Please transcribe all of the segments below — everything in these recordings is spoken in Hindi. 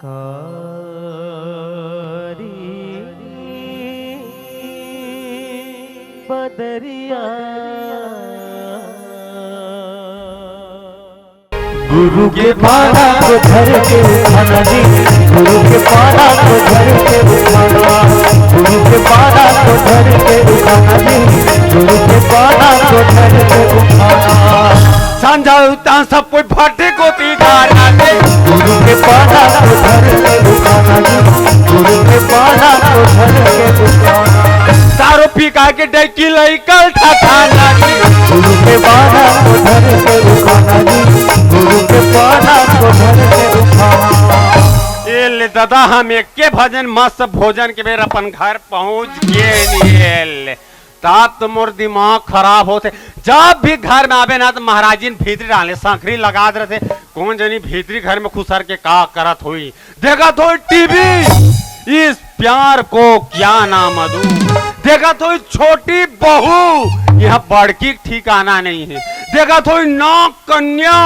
कारी बदरिया गुरु के पारा को धर के उठाना जी, गुरु के पारा को धर के उठाना, गुरु के पारा को धर के उठाना जी, गुरु के पारा को धर के उठाना। सांझा उतां सब कोई भाटे को तीगारा दे, गुरु के पारा को धर के उठाना जी, गुरु के पारा को धर के उठाना। सारो पीका के डेकी लई कल ठाठाना जी, गुरु के पारा को धर के उठाना जी, गुरु के पारा को धर के उठाना। ये ले दादा हम एक के भजन मस्त भोजन के बेर अपन घर पहुंच गए। तात तो मोर दिमाग खराब होते, जब भी घर में आवे ना तो महाराजी ने भीतरी डाले सांखरी लगा दे थे। कौन जनी भीतरी घर में खुसर के का करत हुई, देखा तो टीवी इस प्यार को क्या नाम अदू, देखा तो छोटी बहू यह बड़की ठिकाना नहीं है, देखा तो नाक कन्या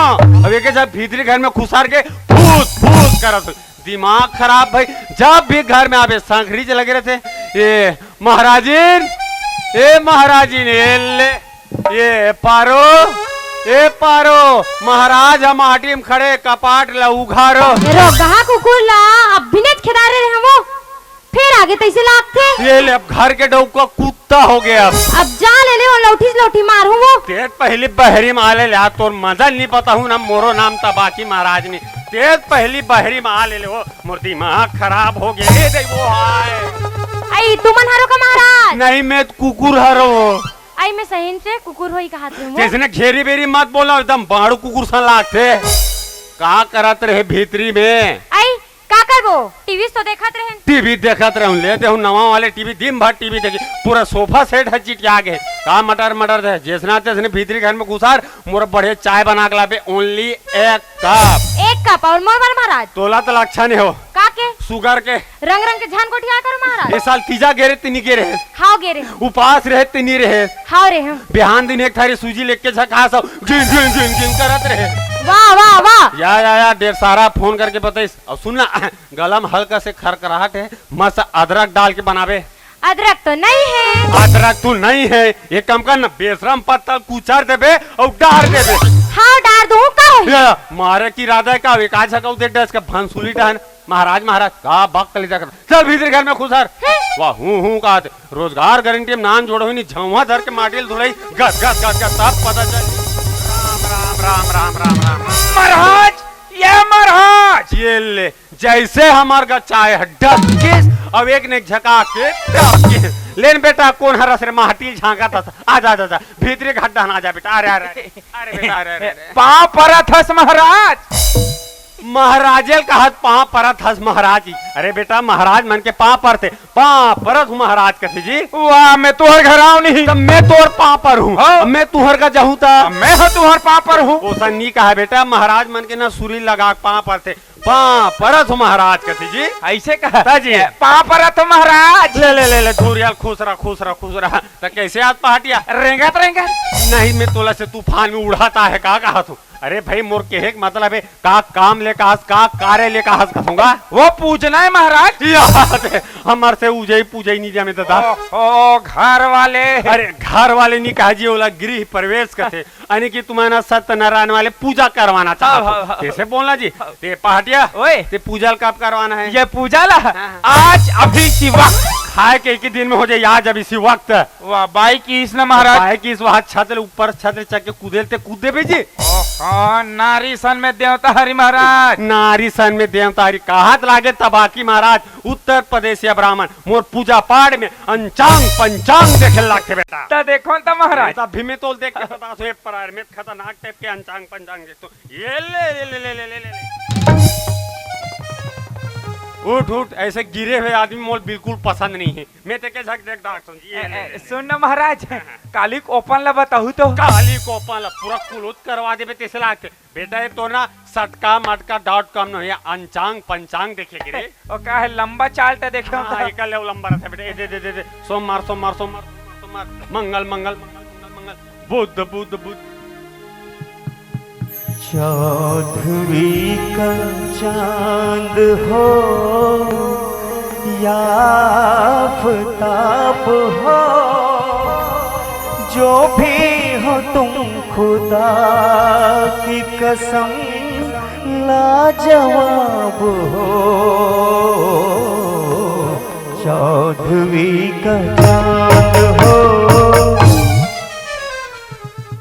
अब एक जब भीतरी घर में खुसर के फूस फूस करत। दिमाग खराब भाई, जब भी घर में आवे सांखरी से लगे रहते। ये महाराजीन, ए महाराजीन, ये पारो, ए पारो महाराज हम आटी में खड़े कपाट ला उघारो। रोगा कुकुला अब बिनेत खिदारे रहे वो फिर आगे तैसे लागते। ये ले अब घर के डौका कुत्ता हो गया। अब जा ले ले वो लौठी मारू वो। तेज पहली बहरी माले ले तोर मजा नहीं पता हूँ ना, मोरो नाम था बाकी महाराज ने। तेज पहली बहरी माल ले वो, मोर दिमाग खराब हो गया। वो आए आई तुमन हरो का महाराज नहीं, मैं कुकुर हरो। आई मैं सहीन से कुकुर होई कहा थे वो। जैसे घेरी बेरी मत बोला, एकदम बाड़ू कुकुर सा लागते। का करत रहे भीतरी में? आई का करबो, टीवी तो देखत रहे। टीवी देखत रहूं, लेते हूं नवा वाले टीवी, दिन भर टीवी देखी। पूरा सोफा सेट है चिटिया के का मटर मटर थे। जैसना तैसने भीतरी घर में घुसार मोर बढ़िया चाय बना के लाबे, ओनली एक कप और मोर बार महाराज तोला तो अच्छा नहीं हो का के शुगर के रंग रंग के झान कोठिया करो महाराज। इस साल तीजा गेरे तिनी के रहे, हां गेरे उपास रहे तिनी रहे, हां रे हम बिहान दिन एक थारी सूजी लेके झका सब गिन गिन गिन गिन करत रहे। वाह वाह वाह। या ढेर सारा फोन करके बताइस। और सुनना गला में हल्का से खरखराहट है, मस्त अदरक डाल के बनावे। अदरक तो नहीं है। अदरक तो नहीं है, ये कम कर ना, बेशरम पत्ता कुचर देबे और डाल देबे। हाँ डार दूं का होई? मारे की इरादा का वे का झकाऊ दे डस के भंसुली टहन। महाराज महाराज का बक कली जाकर चल भीतर घर में खुसर। वाह हूं का रोजगार गारंटी में नाम जोड़ो ही नहीं, झौवा धर के माटील धुलाई गस गस गस गस सब पता चल। राम राम राम राम राम महाराज, ये महाराज ये ले जैसे हमार का चाय डस किस अब एक ने झका के लेन बेटा कौन हरस रे माटी झांका था। आजा आजा भीतरी गड्ढा ना जा बेटा। अरे अरे अरे बेटा अरे पांव परत हस महाराज। महाराजेल कहत पांव परत हस महाराज जी। अरे बेटा महाराज मन के पांव पर थे, पांव परत हूँ महाराज कथे जी। वाह मैं तुहर घर आऊ नहीं, तब मैं तोर पांव पर हूँ, मैं तुहर का जहूँ था। मैं हो तुहर पांव पर हूँ। वो सन्नी कहा बेटा महाराज मन के ना सूरी लगा पांव पर थे, पांव परत हूँ महाराज कथे जी। ऐसे कहा जी पांव परत महाराज। ले ले ले ले धूरियाल खुश रहा खुश रहा खुश रहा। तो कैसे आज पहाटिया रेंगत रेंगत नहीं, मैं तोला से तूफान में उड़ाता है का कहा तू। अरे भाई मोर के मतलब है का काम ले कहा का कार्य ले कहा कहूंगा। वो पूजना है महाराज। हमार से उजे पूजे नहीं जामे दादा। ओ घर वाले, अरे घर वाले नहीं कहा जी, बोला गृह प्रवेश करते यानी कि तुम्हारा सत्यनारायण वाले पूजा करवाना चाहते। कैसे बोलना जी ते पहाटिया ओए ते पूजा कब करवाना है? ये पूजा ला आज अभी इसी वक्त खाए के एक ही दिन में हो जाए आज अब इसी वक्त। वाह बाई की इसने महाराज बाई की इस वहां छत ऊपर छत चक के कूदेलते कूदे भेजी। नारी सन में देवता हरि महाराज, नारी सन में देवता हरि कहत लागे तबाकी महाराज। उत्तर प्रदेश या ब्राह्मण मोर पूजा पाठ में अंचांग पंचांग देखे लागते बेटा। तो देखो तो महाराज अभी में तो देख के बता सो पर में खतरनाक टाइप के अंचांग पंचांग देख तो ये ले ले ले ले ले ले उठ उठ। ऐसे गिरे हुए आदमी मोल बिल्कुल पसंद नहीं है। मैं ते के झक देख डॉक्टर जी सुन ना महाराज, काली ओपन ला बताऊ तो काली कोपन ला पूरा कुलूत करवा देबे तेसे लाके बेटा। ये तो ना सटका मटका .com न है, अंचांग पंचांग देखे गिरे। ओ का है लंबा चाल तो देखो हां एक ले लंबा रहता बेटा। दे दे दे सोमवार सोमवार सोमवार सोमवार मंगल मंगल मंगल मंगल बुध बुध बुध चौदहवीं का चांद हो या आफताब हो, जो भी हो तुम खुदा की कसम लाजवाब हो। चौदहवीं का चांद हो।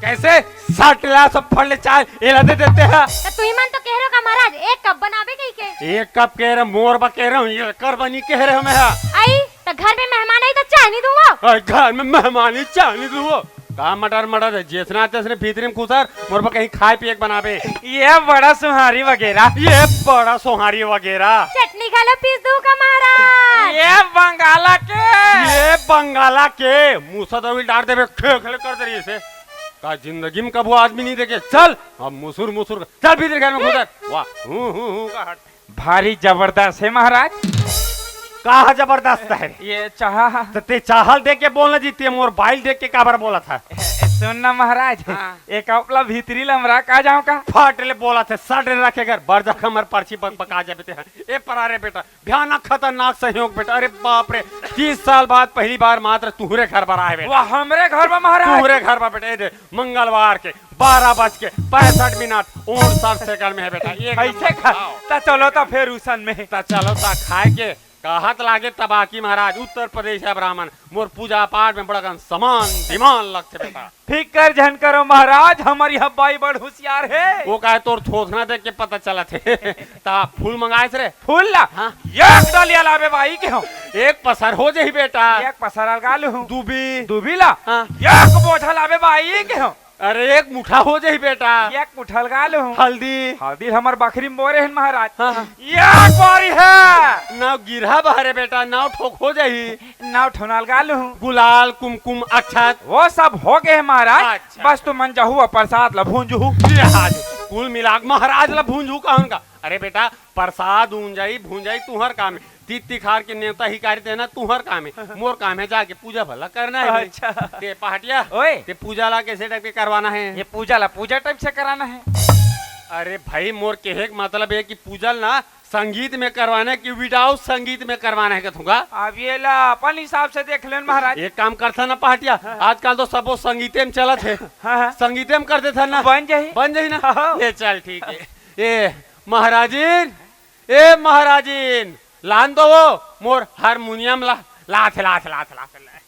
कैसे साठ ला सब फल चाय एला दे देते हैं। तो तू ही मन तो कह रहे हो का महाराज एक कप बनावे गई के? एक कप कह रहे मोर बा कह रहा हूँ, ये कर बनी कह रहे हो मैं। आई तो घर में मेहमान आई तो चाय नहीं दूंगा। घर में मेहमानी चाय नहीं दूंगा। का मटर मटर जितना तसने भीतरी में खुसर मोर बा कहीं खाए पिए बनावे। ये बड़ा सुहारी वगैरह, ये बड़ा सोहारी वगैरह। चटनी खा लो पीस दूं का महाराज? ये बंगाला के, ये बंगाला के मुसा तो डाल दे खे खड़े कर दे इसे। का जिंदगी में कबू आदमी नहीं देखे। चल अब मुसुर मुसुर चल भीतर घर में खुसर। वाह का हट भारी जबरदस्त है महाराज। कहा जबरदस्त है ये चाह तो ते चाहल देख के बोलना जीती मोर बाइल देख के काबर बोला था। सुनना महाराज, हाँ। एक अपला भीतरी लमरा का जाऊं का फाटले बोला थे सड़ रखे घर बरजा खमर पर्ची पका जाते हैं। ए परारे बेटा भयानक खतरनाक संयोग बेटा। अरे बाप रे 30 साल बाद पहली बार मात्र तुहरे घर पर आए बेटा। वाह हमरे घर में महाराज। तुहरे घर पर बेटा दे मंगलवार के 12:65 59 सेकंड में है बेटा। ये कैसे खा ता चलो तो फिर उसन में ता चलो ता खाए के कहत लागे तबाकी महाराज। उत्तर प्रदेश है ब्राह्मण मोर पूजा पाठ में बड़ा समान दिमान लगते बेटा। फिकर जन करो महाराज, हमारी हब्बाई बड़ होशियार है। वो कहे तोर थोथना देख के पता चला थे। ता फूल मंगाए रे फूल ला हाँ? एक डालिया लावे भाई के हो, एक पसर हो जाही बेटा। एक पसरा गालू हूं, दूबी दूबी ला हाँ? एक बोझा लावे भाई के हो, अरे एक मुठा हो जाही बेटा। एक मुठल गालू हूं। हल्दी हल्दी हमर बकरी में बोरे हैं महाराज। हाँ, हाँ। एक बारी है नाव गिरहा बहरे बेटा नाव ठोक हो जाही। नाव ठोनाल गालू हूं। गुलाल कुमकुम अक्षत वो सब हो गए महाराज। अच्छा। बस तू मन जाहू प्रसाद ला भूंजू। कुल मिलाक महाराज ला भूंजू कहन का। अरे बेटा प्रसाद ऊंजाई भूंजाई तुहर काम है। तीत खार के नेवता ही कार्य ना तुहर काम है। मोर काम है जाके पूजा भला करना है। अच्छा। ते पहाटिया ओए ते पूजा ला कैसे टाइप के करवाना है? ये पूजा ला पूजा टाइप से कराना है। अरे भाई मोर कहे मतलब है कि पूजा ना संगीत में करवाना है कि विदाउट संगीत में करवाना है कहूँगा। अब ये ला अपन हिसाब से देख लेन महाराज। एक काम करता ना पहाटिया आजकल तो सब वो संगीते में चलत है। हाँ। संगीते में कर देता ना बन जाही बन जाही ना। हाँ। ये चल ठीक है। ए महाराजीन ए महाराजीन लान दो वो मोर हारमोनियम ला लाथ लाथ लाथ लाथ